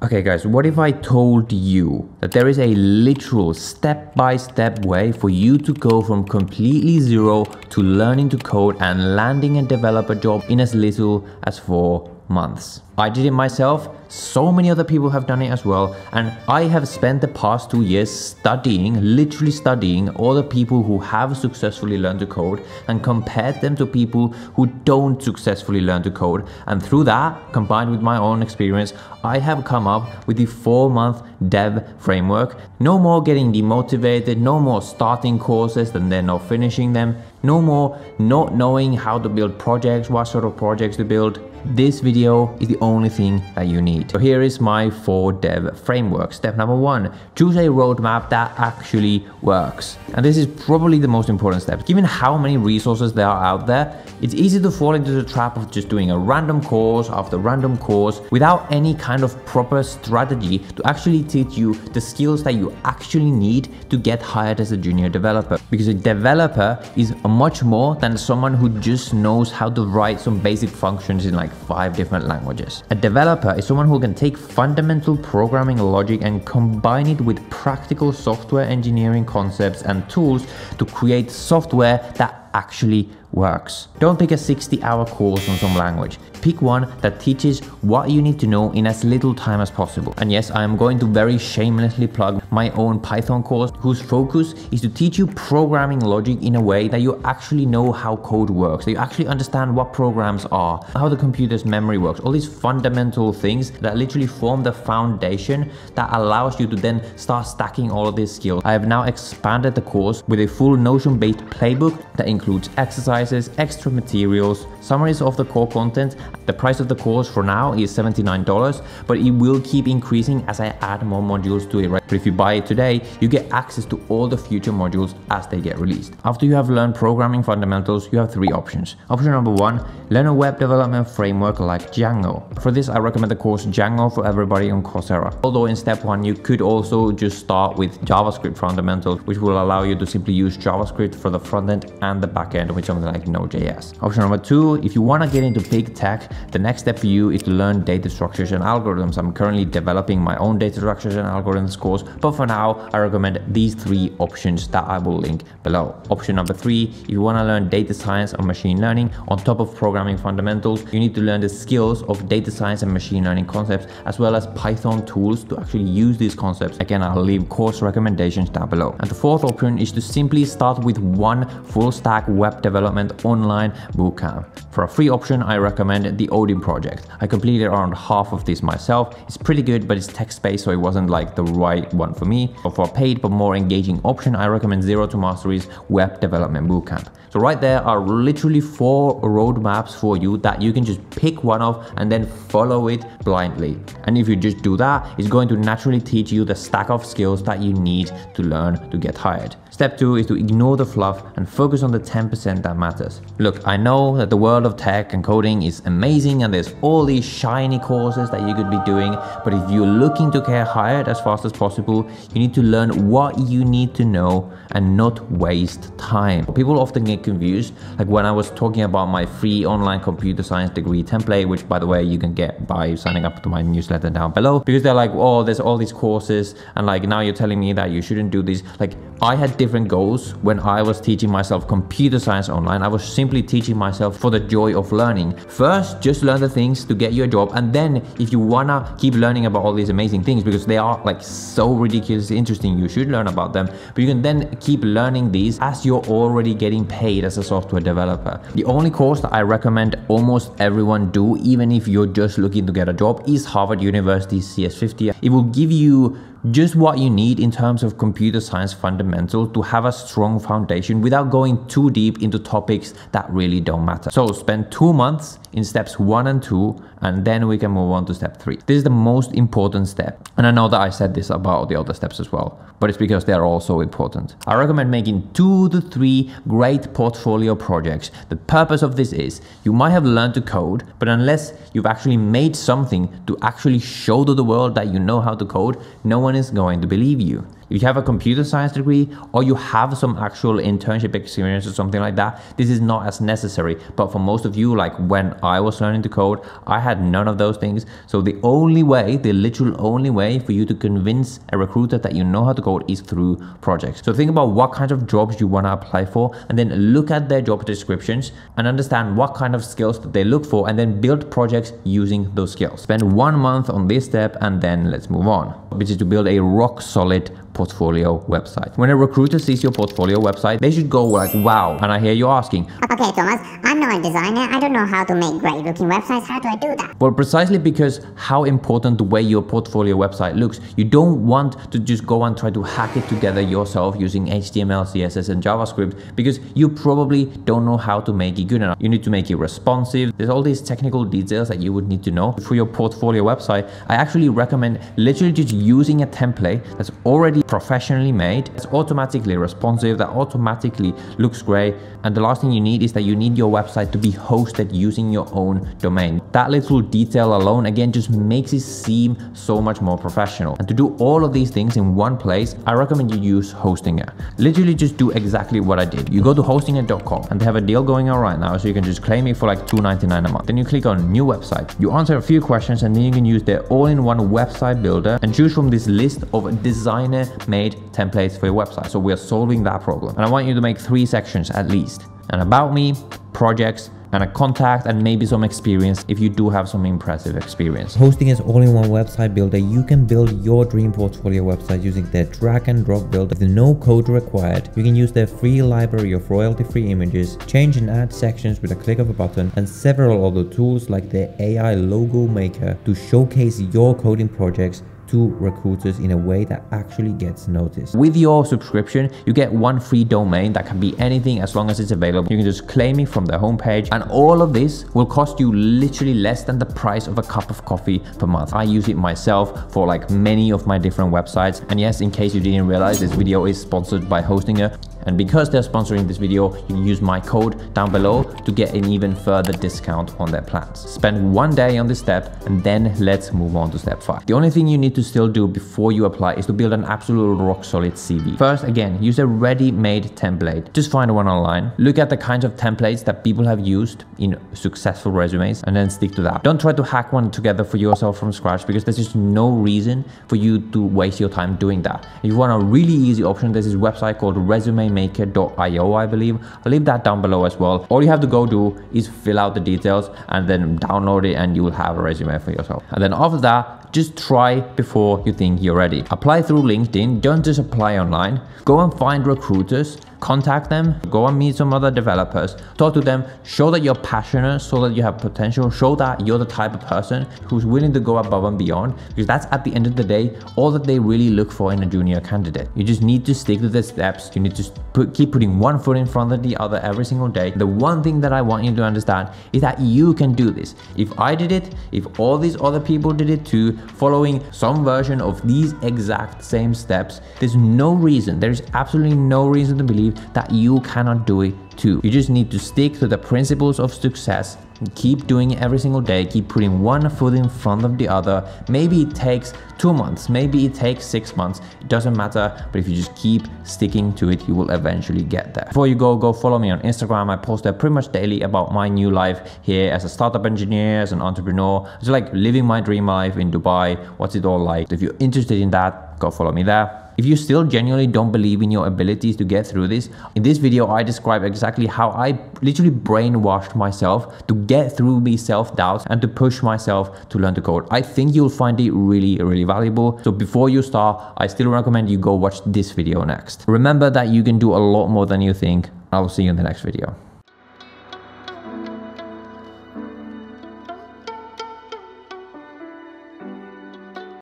Okay guys, what if I told you that there is a literal step-by-step way for you to go from completely zero to learning to code and landing a developer job in as little as 4 months? I did it myself, so many other people have done it as well, and I have spent the past 2 years studying, literally studying all the people who have successfully learned to code and compared them to people who don't successfully learn to code. And through that, combined with my own experience, I have come up with the 4-month dev framework. No more getting demotivated, no more starting courses and then not finishing them, no more not knowing how to build projects, what sort of projects to build. This video is the only thing that you need. So here is my 4 dev framework. Step number 1, choose a roadmap that actually works. And this is probably the most important step. Given how many resources there are out there, it's easy to fall into the trap of just doing a random course after random course without any kind of proper strategy to actually teach you the skills that you actually need to get hired as a junior developer. Because a developer is much more than someone who just knows how to write some basic functions in like 5 different languages. A developer is someone who can take fundamental programming logic and combine it with practical software engineering concepts and tools to create software that actually works. Don't pick a 60-hour course on some language. Pick one that teaches what you need to know in as little time as possible. And yes, I am going to very shamelessly plug my own Python course, whose focus is to teach you programming logic in a way that you actually know how code works, that you actually understand what programs are, how the computer's memory works, all these fundamental things that literally form the foundation that allows you to then start stacking all of these skills. I have now expanded the course with a full Notion-based playbook that includes exercises, extra materials, summaries of the core content. The price of the course for now is $79, but it will keep increasing as I add more modules to it, right? But if you buy it today, you get access to all the future modules as they get released. After you have learned programming fundamentals, you have 3 options. Option number 1, learn a web development framework like Django. For this, I recommend the course Django for Everybody on Coursera. Although in step 1, you could also just start with JavaScript fundamentals, which will allow you to simply use JavaScript for the front end and the back end with something like Node.js. Option number 2, if you want to get into big tech, the next step for you is to learn data structures and algorithms. I'm currently developing my own data structures and algorithms course, but for now, I recommend these 3 options that I will link below. Option number 3, if you want to learn data science or machine learning on top of programming fundamentals, you need to learn the skills of data science and machine learning concepts, as well as Python tools to actually use these concepts. Again, I'll leave course recommendations down below. And the 4th option is to simply start with one full stack web development online bootcamp. For a free option, I recommend the Odin project. I completed around half of this myself. It's pretty good, but it's text-based, so it wasn't like the right one for me. But for a paid but more engaging option, I recommend Zero to Mastery's web development bootcamp. So right there are literally 4 roadmaps for you that you can just pick one of and then follow it blindly. And if you just do that, it's going to naturally teach you the stack of skills that you need to learn to get hired. Step 2 is to ignore the fluff and focus on the 10% that matters. Look, I know that the world of tech and coding is amazing and there's all these shiny courses that you could be doing, but if you're looking to get hired as fast as possible, you need to learn what you need to know and not waste time. People often get confused, like when I was talking about my free online computer science degree template, which by the way you can get by signing up to my newsletter down below, because they're like, oh, there's all these courses and like now you're telling me that you shouldn't do this. Like, I had different goals when I was teaching myself computer science online. I was simply teaching myself for the joy of learning. First, just learn the things to get you a job, and then if you wanna keep learning about all these amazing things, because they are like so ridiculously interesting, you should learn about them, but you can then keep learning these as you're already getting paid as a software developer. The only course that I recommend almost everyone do, even if you're just looking to get a job, is Harvard University CS50. It will give you just what you need in terms of computer science fundamentals to have a strong foundation without going too deep into topics that really don't matter. So spend 2 months in steps 1 and 2, and then we can move on to step 3. This is the most important step. And I know that I said this about the other steps as well, but it's because they are also important. I recommend making 2 to 3 great portfolio projects. The purpose of this is you might have learned to code, but unless you've actually made something to actually show to the world that you know how to code, no one is going to believe you. If you have a computer science degree or you have some actual internship experience or something like that, this is not as necessary. But for most of you, like when I was learning to code, I had none of those things. So the only way, the literal only way for you to convince a recruiter that you know how to code is through projects. So think about what kinds of jobs you want to apply for, and then look at their job descriptions and understand what kind of skills that they look for, and then build projects using those skills. Spend 1 month on this step and then let's move on, which is to build a rock solid portfolio website. When a recruiter sees your portfolio website, they should go like, wow. And I hear you asking, okay, Thomas, I'm not a designer. I don't know how to make great looking websites. How do I do that? Well, precisely because how important the way your portfolio website looks. You don't want to just go and try to hack it together yourself using HTML, CSS and JavaScript, because you probably don't know how to make it good enough. You need to make it responsive. There's all these technical details that you would need to know. For your portfolio website, I actually recommend literally just using a template that's already professionally made, it's automatically responsive, that automatically looks great. And the last thing you need is that you need your website to be hosted using your own domain. That little detail alone, again, just makes it seem so much more professional. And to do all of these things in one place, I recommend you use Hostinger. Literally just do exactly what I did. You go to hostinger.com and they have a deal going on right now, so you can just claim it for like $2.99 a month. Then you click on new website. You answer a few questions and then you can use their all-in-one website builder and choose from this list of designer made templates for your website. So we are solving that problem. And I want you to make 3 sections at least: an about me, projects, and a contact, and maybe some experience if you do have some impressive experience. Hostinger's all-in-one website builder, you can build your dream portfolio website using their drag and drop builder with no code required. You can use their free library of royalty-free images, change and add sections with a click of a button, and several other tools like their AI logo maker to showcase your coding projects to recruiters in a way that actually gets noticed. With your subscription, you get 1 free domain that can be anything as long as it's available. You can just claim it from the homepage, and all of this will cost you literally less than the price of a cup of coffee per month. I use it myself for like many of my different websites. And yes, in case you didn't realize, this video is sponsored by Hostinger. And because they're sponsoring this video, you can use my code down below to get an even further discount on their plans. Spend 1 day on this step and then let's move on to step 5. The only thing you need to still do before you apply is to build an absolute rock solid CV. First, again, use a ready-made template. Just find one online. Look at the kinds of templates that people have used in successful resumes and then stick to that. Don't try to hack one together for yourself from scratch, because there's just no reason for you to waste your time doing that. If you want a really easy option, there's this website called resumemaker.io, I believe. I'll leave that down below as well. All you have to go do is fill out the details and then download it, and you will have a resume for yourself. And then after that, just try before you think you're ready. Apply through LinkedIn. Don't just apply online. Go and find recruiters, contact them, go and meet some other developers, talk to them, show that you're passionate, so that you have potential, show that you're the type of person who's willing to go above and beyond, because that's at the end of the day all that they really look for in a junior candidate. You just need to stick to the steps. You need to keep putting one foot in front of the other every single day. The one thing that I want you to understand is that you can do this. If I did it, if all these other people did it too, following some version of these exact same steps, there's no reason, there's absolutely no reason to believe that you cannot do it too. You just need to stick to the principles of success. Keep doing it every single day. Keep putting one foot in front of the other. Maybe it takes 2 months, maybe it takes 6 months. It doesn't matter, but if you just keep sticking to it, you will eventually get there. Before you go follow me on Instagram. I post there pretty much daily about my new life here as a startup engineer, as an entrepreneur. It's like living my dream life in Dubai. What's it all like? If you're interested in that, go follow me there. If you still genuinely don't believe in your abilities to get through this, in this video I describe exactly how I literally brainwashed myself to get through these self-doubts and to push myself to learn to code. I think you'll find it really, really valuable. So before you start, I still recommend you go watch this video next. Remember that you can do a lot more than you think. I will see you in the next video.